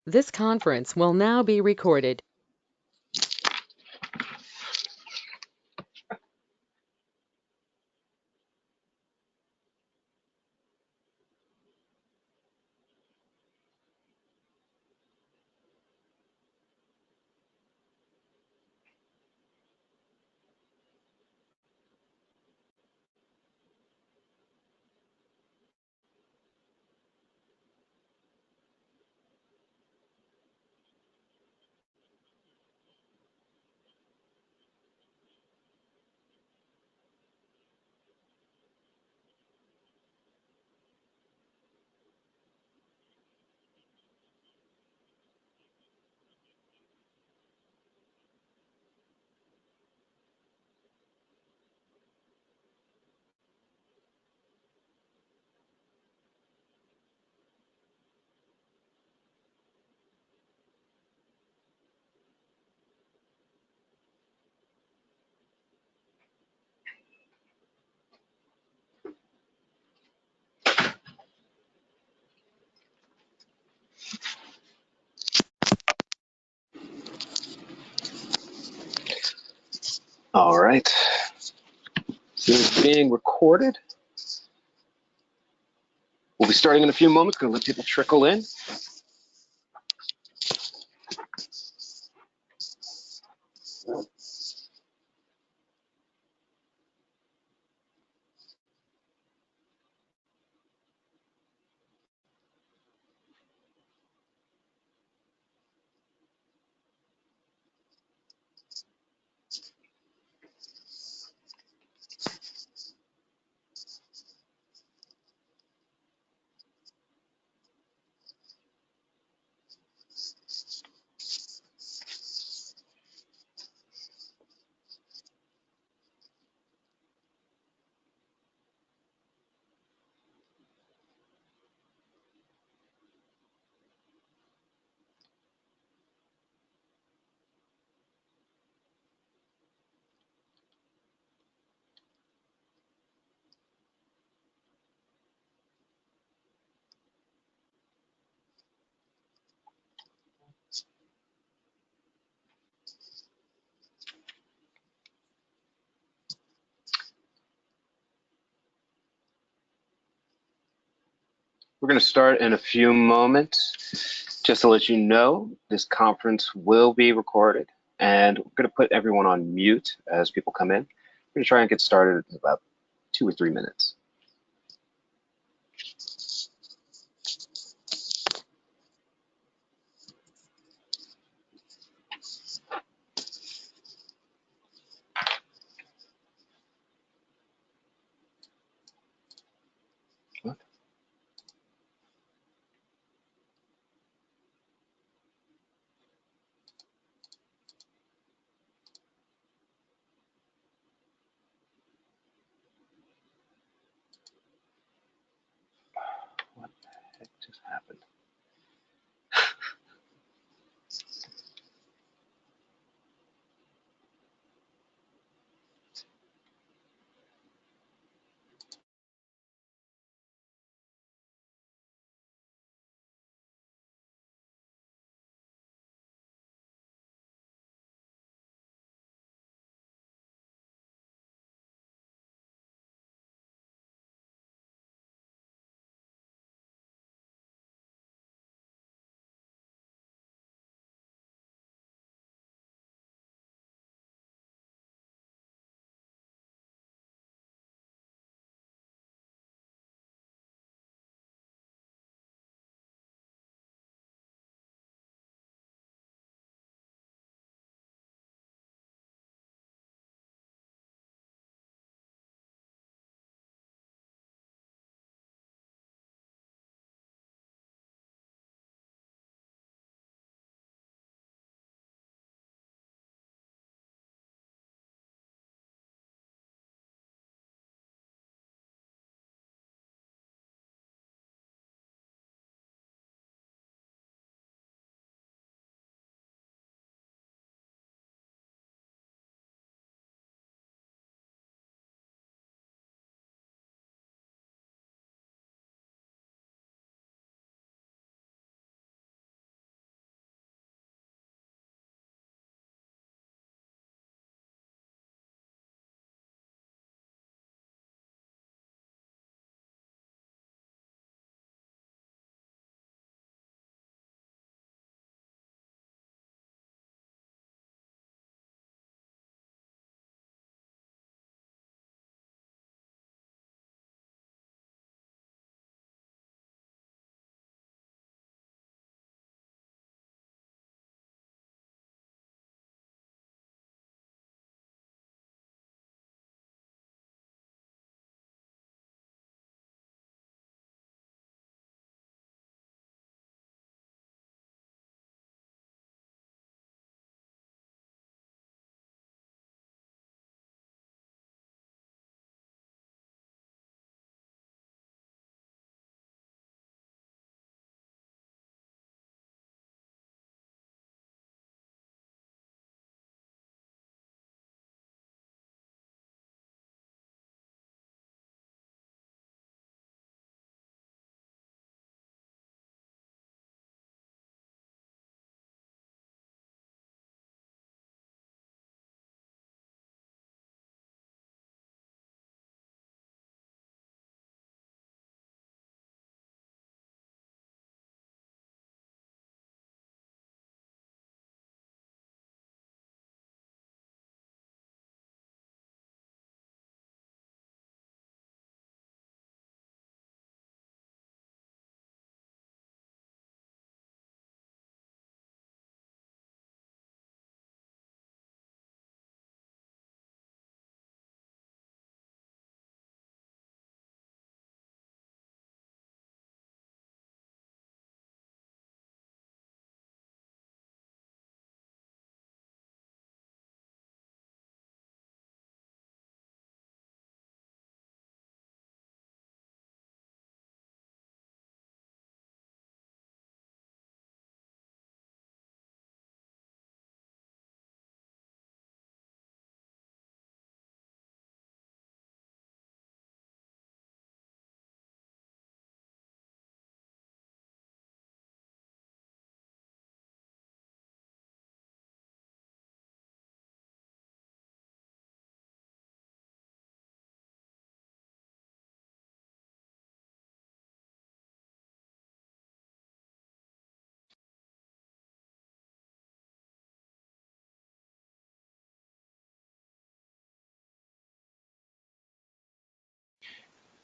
This conference will now be recorded. All right. This is being recorded. We'll be starting in a few moments. Going to let people trickle in. We're going to start in a few moments. Just to let you know, this conference will be recorded, and we're going to put everyone on mute as people come in. We're going to try and get started in about 2 or 3 minutes.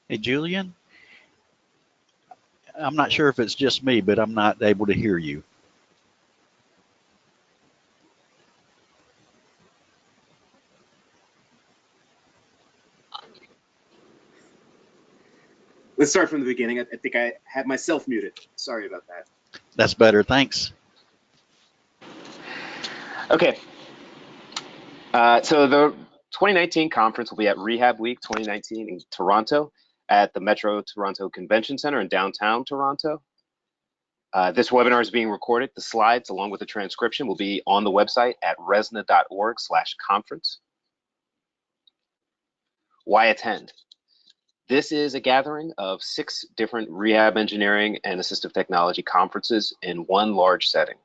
Hey, Julian, I'm not sure if it's just me, but I'm not able to hear you. Let's start from the beginning. I think I had myself muted. Sorry about that. That's better, thanks. Okay. So the 2019 conference will be at RehabWeek 2019 in Toronto at the Metro Toronto Convention Center in downtown Toronto. This webinar is being recorded. The slides, along with the transcription, will be on the website at resna.org/conference. Why attend? This is a gathering of 6 different rehab engineering and assistive technology conferences in one large setting.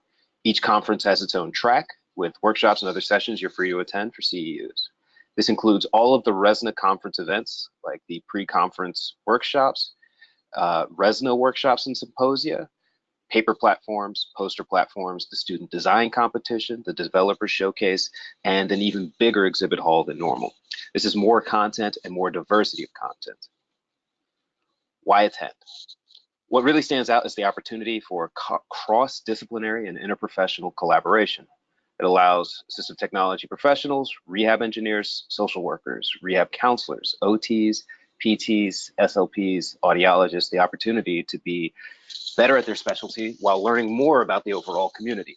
Each conference has its own track with workshops and other sessions you're free to attend for CEUs. This includes all of the RESNA conference events, like the pre-conference workshops, RESNA workshops and symposia, paper platforms, poster platforms, the student design competition, the developer showcase, and an even bigger exhibit hall than normal. This is more content and more diversity of content. Why attend? What really stands out is the opportunity for cross-disciplinary and interprofessional collaboration. It allows assistive technology professionals, rehab engineers, social workers, rehab counselors, OTs, PTs, SLPs, audiologists the opportunity to be better at their specialty while learning more about the overall community.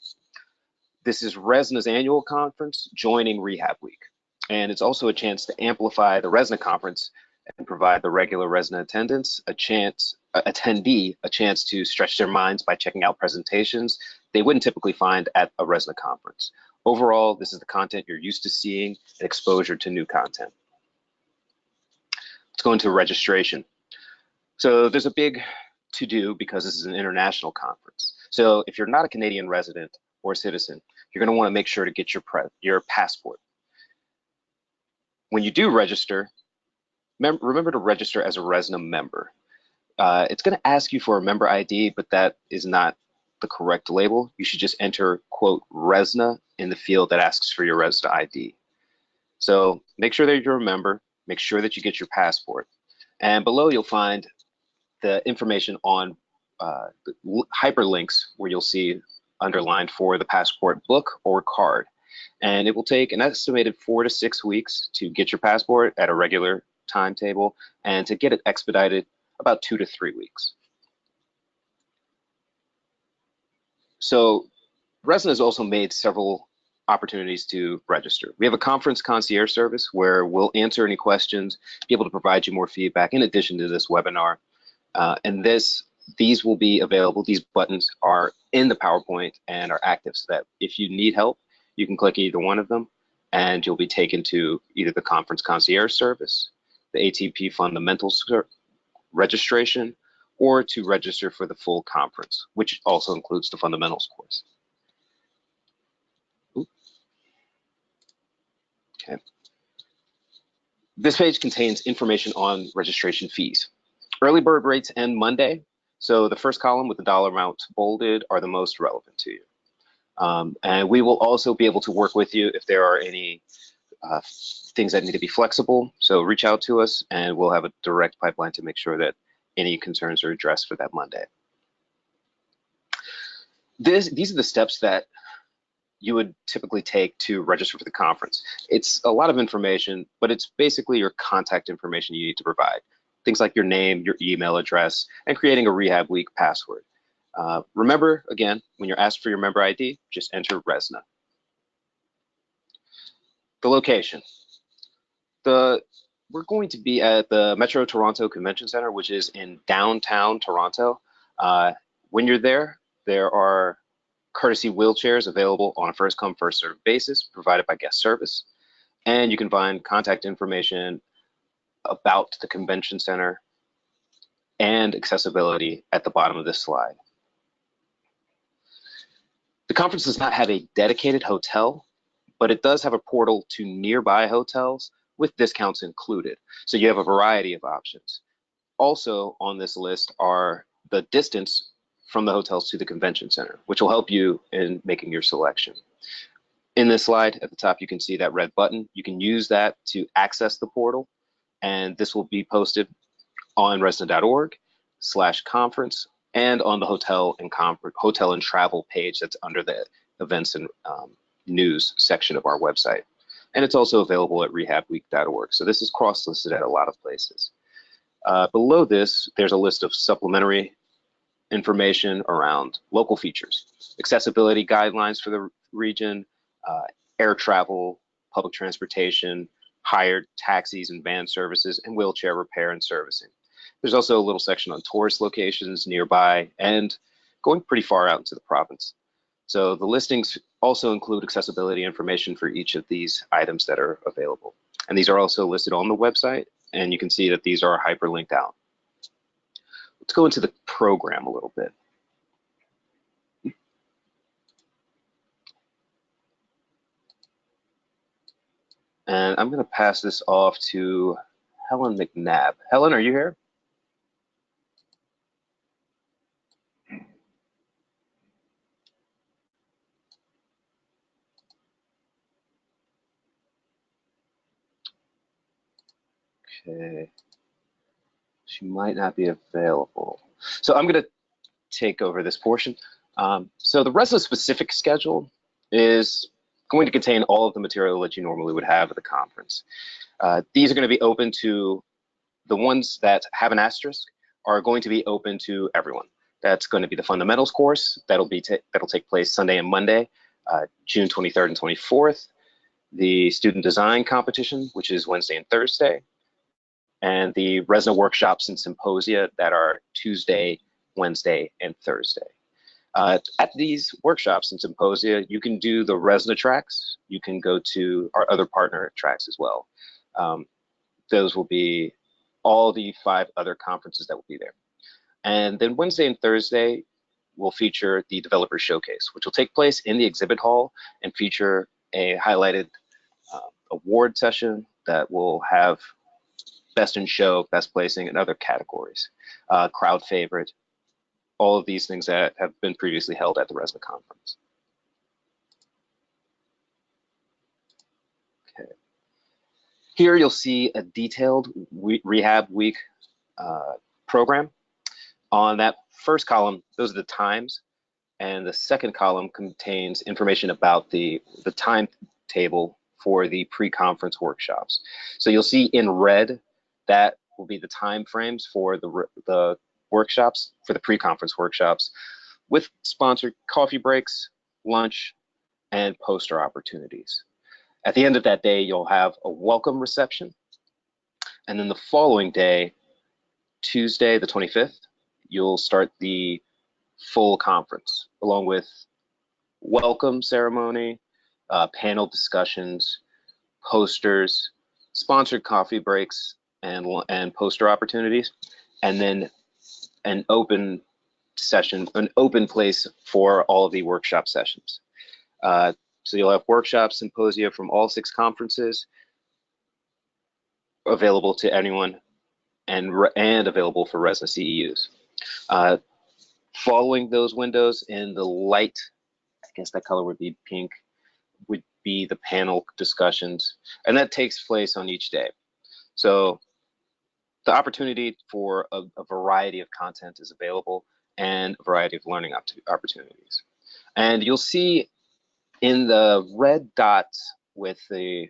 This is RESNA's annual conference joining RehabWeek, and it's also a chance to amplify the RESNA conference and provide the regular RESNA attendee a chance to stretch their minds by checking out presentations they wouldn't typically find at a RESNA conference. Overall, this is the content you're used to seeing and exposure to new content. Let's go into registration. So there's a big to-do because this is an international conference. So if you're not a Canadian resident or citizen, you're going to want to make sure to get your passport. When you do register, remember to register as a RESNA member. It's going to ask you for a member ID, but that is not the correct label. You should just enter, quote, RESNA in the field that asks for your RESNA ID. So make sure that you're a member, make sure that you get your passport. And below you'll find the information on the hyperlinks where you'll see underlined for the passport book or card. And it will take an estimated 4 to 6 weeks to get your passport at a regular timetable, and to get it expedited about 2 to 3 weeks. So RESNA has also made several opportunities to register. We have a conference concierge service where we'll answer any questions, be able to provide you more feedback in addition to this webinar. And these will be available. These buttons are in the PowerPoint and are active so that if you need help, you can click either one of them and you'll be taken to either the conference concierge service, the ATP Fundamentals registration, or to register for the full conference, which also includes the fundamentals course. Okay. This page contains information on registration fees. Early bird rates end Monday, so the first column with the dollar amount bolded are the most relevant to you. And we will also be able to work with you if there are any things that need to be flexible. So reach out to us and we'll have a direct pipeline to make sure that any concerns are addressed for that Monday. These are the steps that you would typically take to register for the conference. It's a lot of information, but it's basically your contact information you need to provide. Things like your name, your email address, and creating a RehabWeek password. Remember, again, when you're asked for your member ID, just enter RESNA. The location. We're going to be at the Metro Toronto Convention Center, which is in downtown Toronto. When you're there, there are courtesy wheelchairs available on a first come, first served basis provided by guest service. And you can find contact information about the convention center and accessibility at the bottom of this slide. The conference does not have a dedicated hotel, but it does have a portal to nearby hotels with discounts included. So you have a variety of options. Also on this list are the distance from the hotels to the convention center, which will help you in making your selection. In this slide at the top, you can see that red button. You can use that to access the portal, and this will be posted on resna.org/conference and on the hotel and travel page that's under the events and news section of our website. And it's also available at rehabweek.org. So this is cross-listed at a lot of places. Below this, there's a list of supplementary information around local features, accessibility guidelines for the region, air travel, public transportation, hired taxis and van services, and wheelchair repair and servicing. There's also a little section on tourist locations nearby and going pretty far out into the province. So the listings also include accessibility information for each of these items that are available. And these are also listed on the website, and you can see that these are hyperlinked out. Let's go into the program a little bit. And I'm going to pass this off to Helen McNabb. Helen, are you here? Okay. She might not be available. So I'm going to take over this portion. So the RESNA specific schedule is going to contain all of the material that you normally would have at the conference. These are going to be open to the ones that have an asterisk are going to be open to everyone. That's going to be the fundamentals course that'll take place Sunday and Monday, June 23rd and 24th. The student design competition, which is Wednesday and Thursday, and the RESNA workshops and symposia that are Tuesday, Wednesday, and Thursday. At these workshops and symposia, you can do the RESNA tracks. You can go to our other partner tracks as well. Those will be all the 5 other conferences that will be there. And then Wednesday and Thursday will feature the developer showcase, which will take place in the exhibit hall and feature a highlighted award session that will have best in show, best placing, and other categories, crowd favorite, all of these things that have been previously held at the RESNA conference. Okay. Here you'll see a detailed RehabWeek program. On that first column, those are the times, and the second column contains information about the timetable for the pre-conference workshops. So you'll see in red that will be the time frames for the workshops, for the pre-conference workshops, with sponsored coffee breaks, lunch, and poster opportunities. At the end of that day, you'll have a welcome reception. And then the following day, Tuesday the 25th, you'll start the full conference, along with welcome ceremony, panel discussions, posters, sponsored coffee breaks, and poster opportunities, and then an open session, an open place for all of the workshop sessions. So you'll have workshops, symposia from all 6 conferences available to anyone and available for RESNA CEUs. Following those windows in the light, I guess that color would be pink, would be the panel discussions, and that takes place on each day. So the opportunity for a variety of content is available and a variety of learning opportunities. And you'll see in the red dots with the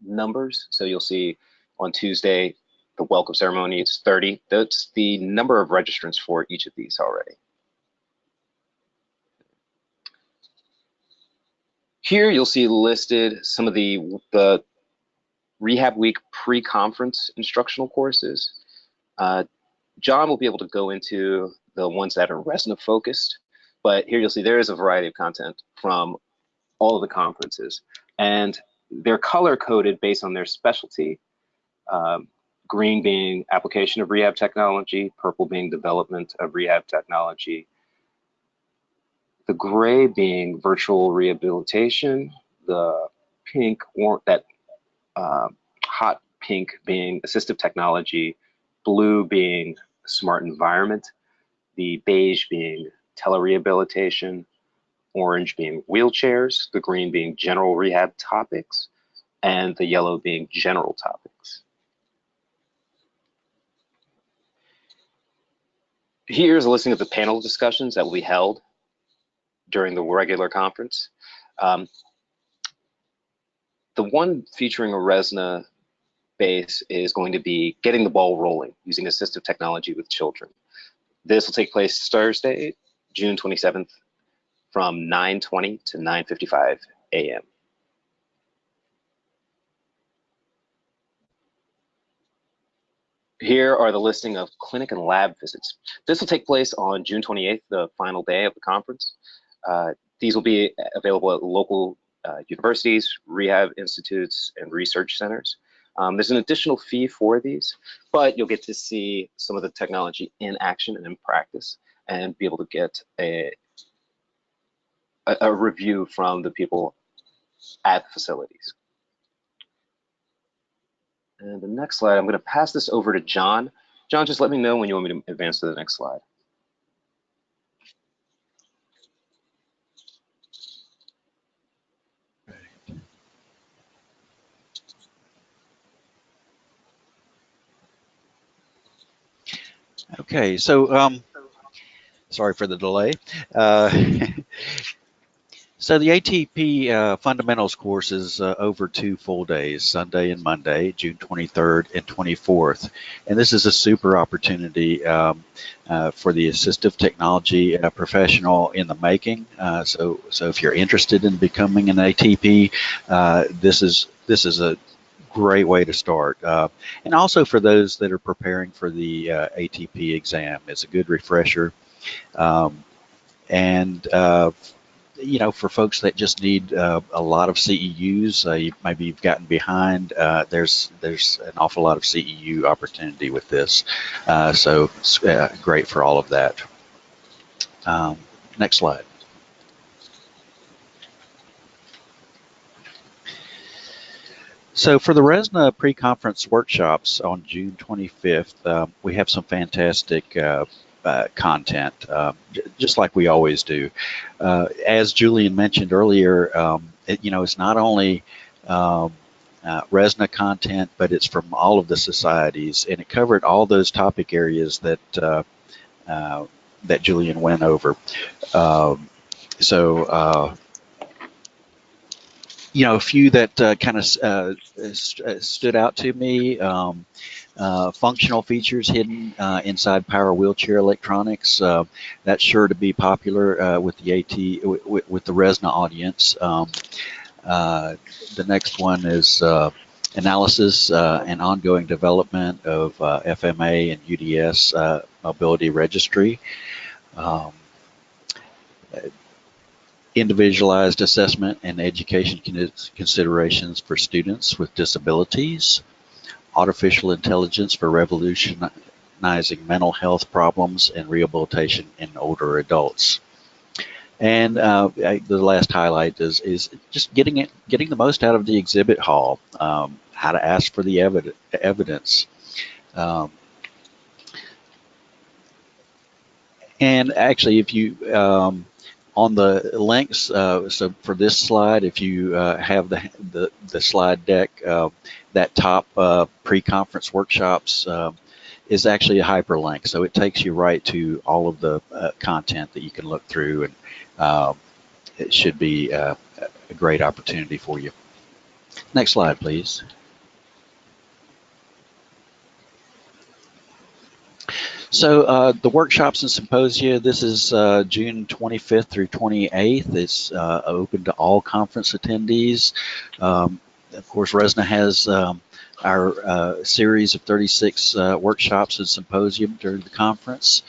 numbers, so you'll see on Tuesday, the welcome ceremony, it's 30. That's the number of registrants for each of these already. Here you'll see listed some of the RehabWeek pre-conference instructional courses. John will be able to go into the ones that are RESNA focused, but here you'll see there is a variety of content from all of the conferences, and they're color coded based on their specialty. Green being application of rehab technology, purple being development of rehab technology, the gray being virtual rehabilitation, the pink, or that hot pink being assistive technology, blue being smart environment, the beige being telerehabilitation, orange being wheelchairs, the green being general rehab topics, and the yellow being general topics. Here's a listing of the panel discussions that will be held during the regular conference. The one featuring a RESNA base is going to be getting the ball rolling using assistive technology with children. This will take place Thursday, June 27th from 9:20 to 9:55 a.m. Here are the listing of clinic and lab visits. This will take place on June 28th, the final day of the conference. These will be available at local universities, rehab institutes, and research centers. There's an additional fee for these, but you'll get to see some of the technology in action and in practice and be able to get a review from the people at the facilities. And the next slide, I'm going to pass this over to John. John, just let me know when you want me to advance to the next slide. Okay, so sorry for the delay. So the ATP Fundamentals course is over 2 full days, Sunday and Monday, June 23rd and 24th. And this is a super opportunity for the assistive technology professional in the making. So if you're interested in becoming an ATP, this is a great way to start. And also for those that are preparing for the ATP exam, it's a good refresher. You know, for folks that just need a lot of CEUs, maybe you've gotten behind, there's an awful lot of CEU opportunity with this. So it's great for all of that. Next slide. So for the RESNA pre-conference workshops on June 25th, we have some fantastic content, just like we always do. As Julian mentioned earlier, you know, it's not only RESNA content, but it's from all of the societies, and it covered all those topic areas that that Julian went over. You know, a few that kind of stood out to me. Functional features hidden inside power wheelchair electronics. That's sure to be popular with the with the RESNA audience. The next one is analysis and ongoing development of FMA and UDS mobility registry. Individualized assessment and education considerations for students with disabilities. Artificial intelligence for revolutionizing mental health problems and rehabilitation in older adults. And the last highlight is just getting the most out of the exhibit hall. How to ask for the evidence. And actually, if you on the links, so for this slide, if you have the slide deck, that top pre-conference workshops is actually a hyperlink. So it takes you right to all of the content that you can look through, and it should be a great opportunity for you. Next slide, please. So the workshops and symposia, this is June 25th through 28th. It's open to all conference attendees. Of course, RESNA has our series of 36 workshops and symposium during the conference.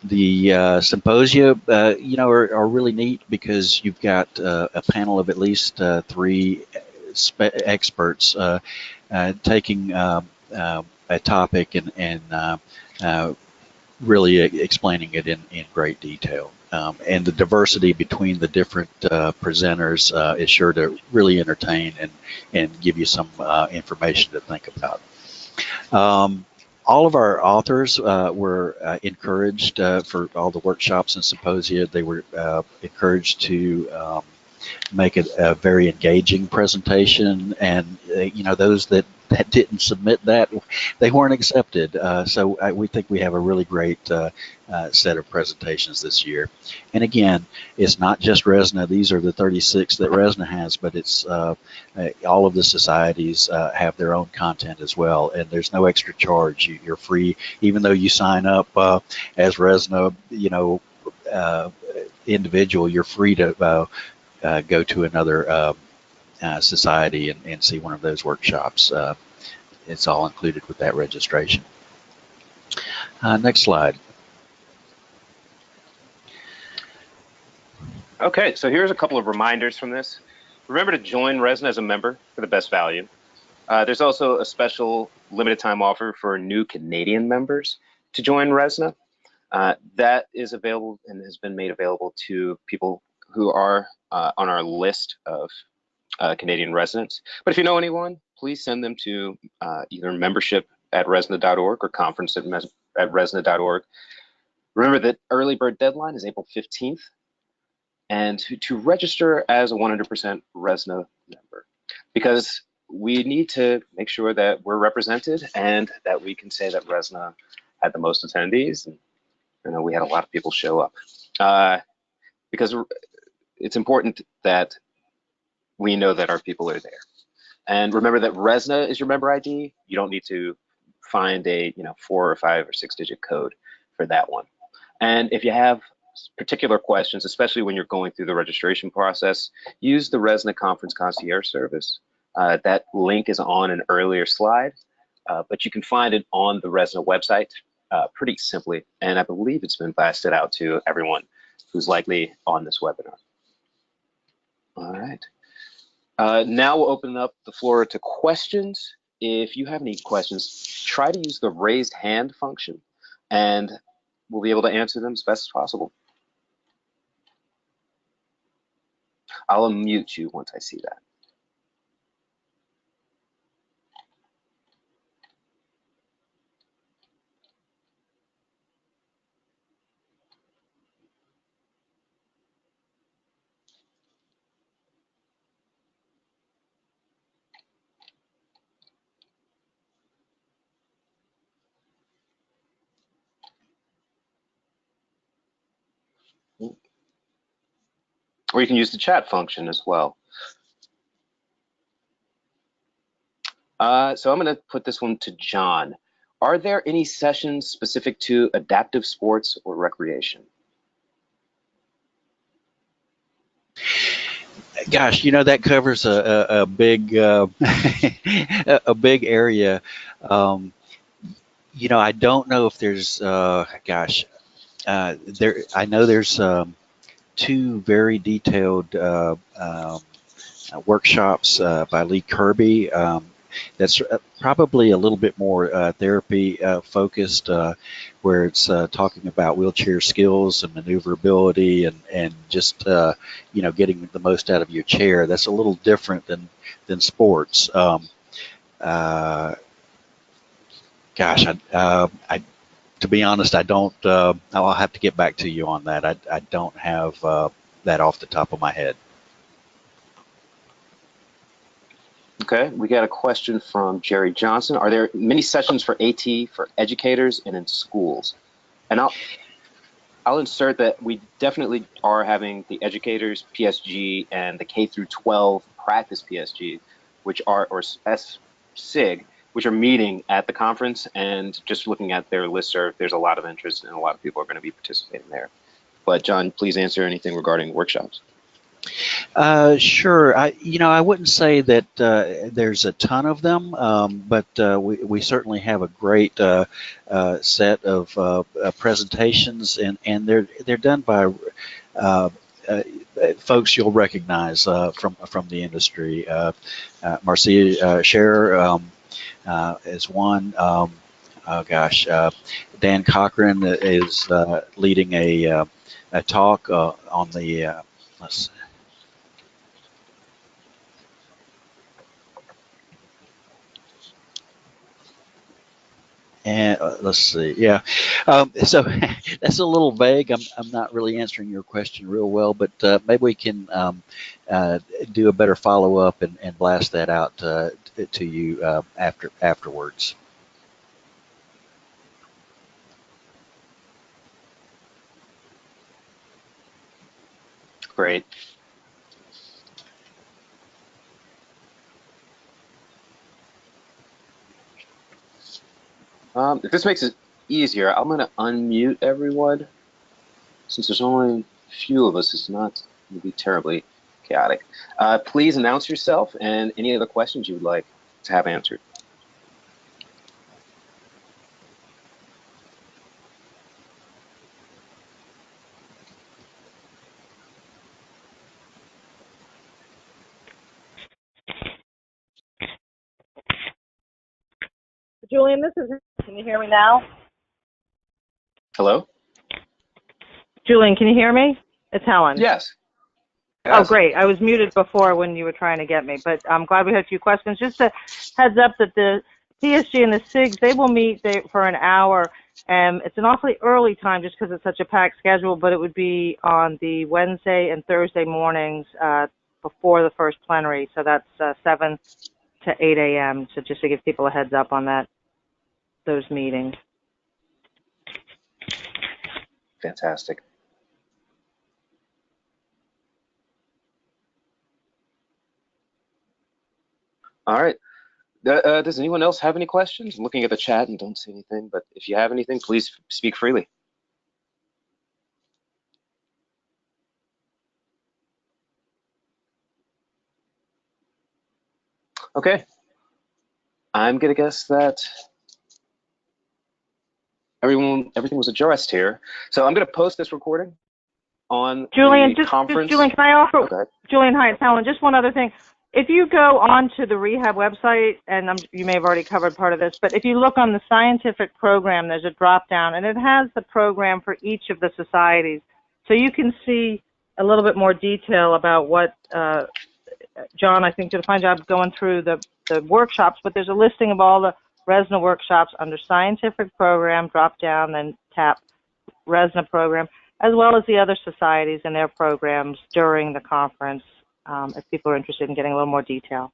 The symposia, you know, are really neat because you've got a panel of at least 3 experts taking a topic and really explaining it in great detail. And the diversity between the different presenters is sure to really entertain and give you some information to think about. All of our authors were encouraged for all the workshops and symposia. They were encouraged to make it a very engaging presentation, and you know, those that that didn't submit that, they weren't accepted. So we think we have a really great set of presentations this year. And again, it's not just RESNA. These are the 36 that RESNA has, but it's all of the societies have their own content as well, and there's no extra charge. You're free, even though you sign up as RESNA, individual. You're free to go to another society and see one of those workshops. It's all included with that registration. Next slide. Okay, so here's a couple of reminders from this. Remember to join RESNA as a member for the best value. There's also a special limited time offer for new Canadian members to join RESNA. That is available and has been made available to people who are on our list of Canadian residents. But if you know anyone, please send them to either membership@resna.org or conference@resna.org. Remember that early bird deadline is April 15th, and to register as a 100% RESNA member, because we need to make sure that we're represented and that we can say that RESNA had the most attendees, and we had a lot of people show up, because it's important that we know that our people are there. And remember that RESNA is your member ID. You don't need to find a 4 or 5 or 6-digit code for that one. And if you have particular questions, especially when you're going through the registration process, use the RESNA Conference Concierge service. That link is on an earlier slide, but you can find it on the RESNA website pretty simply. And I believe it's been blasted out to everyone who's likely on this webinar. All right. Now we'll open up the floor to questions. If you have any questions, try to use the raised hand function, and we'll be able to answer them as best as possible. I'll unmute you once I see that. Or you can use the chat function as well. So I'm going to put this one to John. Are there any sessions specific to adaptive sports or recreation? Gosh, that covers a big a big area. I don't know if there's I know there's 2 very detailed workshops by Lee Kirby. That's probably a little bit more therapy focused, where it's talking about wheelchair skills and maneuverability and just getting the most out of your chair. That's a little different than sports. To be honest, I don't. I'll have to get back to you on that. I don't have that off the top of my head. Okay, we got a question from Jerry Johnson. Are there many sessions for AT for educators and in schools? And I'll insert that we definitely are having the educators PSG and the K through 12 practice PSG, which are, or SIG, which are meeting at the conference, and just looking at their listserv, there's a lot of interest and a lot of people are going to be participating there. But John, please answer anything regarding workshops. Sure. I wouldn't say that there's a ton of them, but we certainly have a great set of presentations, and they're done by folks you'll recognize from the industry. Marcia Scherer is one. Dan Cochran is leading a talk on the let's see. And let's see, yeah. So that's a little vague. I'm not really answering your question real well, but maybe we can do a better follow up and blast that out to you afterwards. Great. If this makes it easier, I'm going to unmute everyone. Since there's only a few of us, it's not going to be terribly chaotic. Please announce yourself and any other questions you would like to have answered. Julian, this is. Can you hear me now? Hello? Julian, can you hear me? It's Helen. Yes. Oh, great. I was muted before when you were trying to get me, but I'm glad we had a few questions. Just a heads up that the PSG and the SIGs, they will meet for an hour. It's an awfully early time just because it's such a packed schedule, but it would be on the Wednesday and Thursday mornings before the first plenary. So that's 7 to 8 a.m. So just to give people a heads up on those meetings. Fantastic. All right. Does anyone else have any questions? I'm looking at the chat and don't see anything, but if you have anything, please speak freely. Okay. I'm going to guess that everything was addressed here. So I'm going to post this recording on Julian, the conference. Julian, can I offer? Okay. Julian, hi, it's Helen. Just one other thing. If you go onto the Rehab website, and you may have already covered part of this, but if you look on the scientific program, there's a drop-down, and it has the program for each of the societies. So you can see a little bit more detail about what John, I think, did a fine job going through the workshops, but there's a listing of all the RESNA workshops under scientific program, drop-down, then tap RESNA program, as well as the other societies and their programs during the conference, if people are interested in getting a little more detail.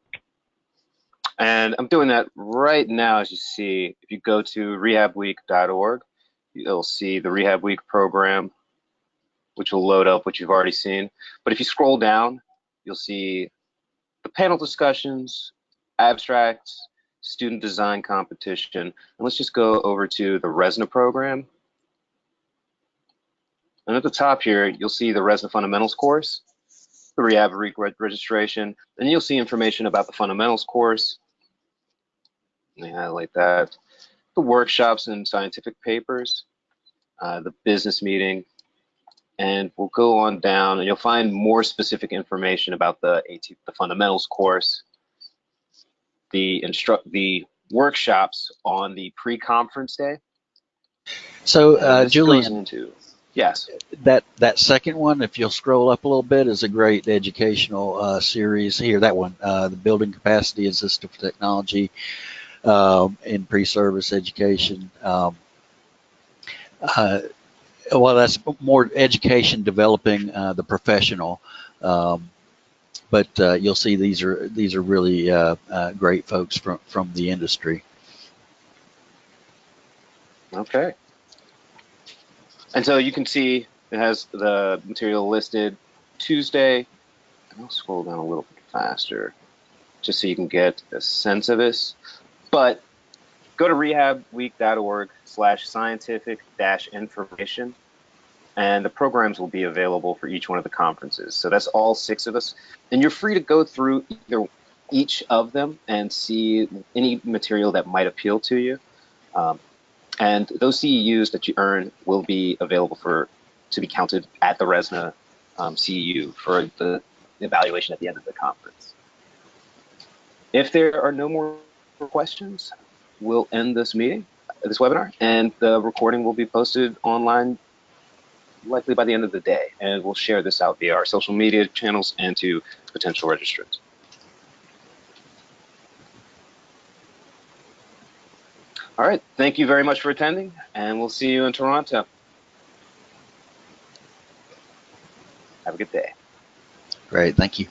And I'm doing that right now, as you see. If you go to rehabweek.org, you'll see the Rehab Week program, which will load up what you've already seen. But if you scroll down, you'll see the panel discussions, abstracts, student design competition. And let's just go over to the RESNA program. And at the top here, you'll see the RESNA Fundamentals course, the RehabWeek registration. Then you'll see information about the Fundamentals course. Let me highlight that. The workshops and scientific papers, the business meeting, and we'll go on down and you'll find more specific information about the Fundamentals course, the workshops on the pre-conference day. So Julian, yes, that second one, if you'll scroll up a little bit, is a great educational series here. That one, the building capacity and assistive technology in pre-service education. Well, that's more education developing the professional, but you'll see these are really great folks from the industry. Okay. And so you can see it has the material listed Tuesday. I'll scroll down a little bit faster just so you can get a sense of this. But go to rehabweek.org/scientific-information, and the programs will be available for each one of the conferences. So that's all 6 of us. And you're free to go through each of them and see any material that might appeal to you. And those CEUs that you earn will be available to be counted at the RESNA CEU for the evaluation at the end of the conference. If there are no more questions, we'll end this webinar, and the recording will be posted online likely by the end of the day, and we'll share this out via our social media channels and to potential registrants. All All right, thank you very much for attending, and we'll see you in Toronto. Have a good day. Great, thank you.